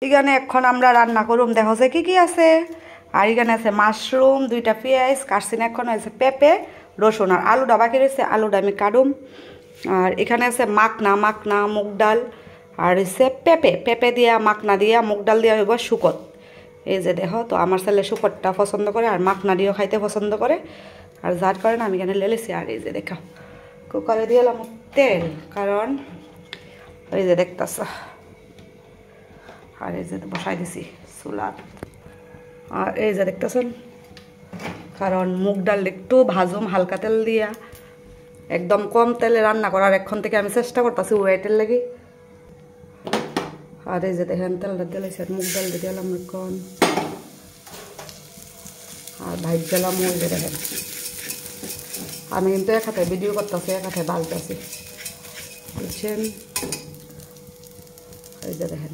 এখানে এখন আমরা রান্না করুম, দেখো যে কি আছে। আর এখানে আছে মাশরুম, 2টা পেঁয়াজ কাটছি না, এখন আছে পেঁপে রসুন আর আলুটা বাকি রয়েছে, আলুটা আমি কাটুম। আর এখানে আছে মাখনা মুগ ডাল, আর হচ্ছে পেঁপে দিয়া মাখনা দিয়া মুগ ডাল দিয়া হইব শুকত। এই যে দেখো, তো আমার ছেলে শুকরটা পছন্দ করে আর মাখনা দিয়েও খাইতে পছন্দ করে, আর যার কারণে আমি এখানে লেলেছি। আর এই যে দেখো কুকারে দিয়ে এলাম তেল, কারণ এই যে দেখতেছ, আর এই যে বসাই দিছি চুলাত। আর এই যে দেখতেছেন, কারণ মুগ ডাল একটু ভাজুম হালকা তেল দিয়া, একদম কম তেলে রান্না করার এখন থেকে আমি চেষ্টা করতেছি ওয়েটের লেগে। আর এই যে দেখেন তেলটা দিয়েছে, মুগ ডাল দিয়ে দিলাম এখন, আর ভাই গেলাম। ওই যে দেখেন আমি কিন্তু এক হাতে ভিডিও করতেছি, এক হাতে বাজতেছি, বুঝছেন। এই যে দেখেন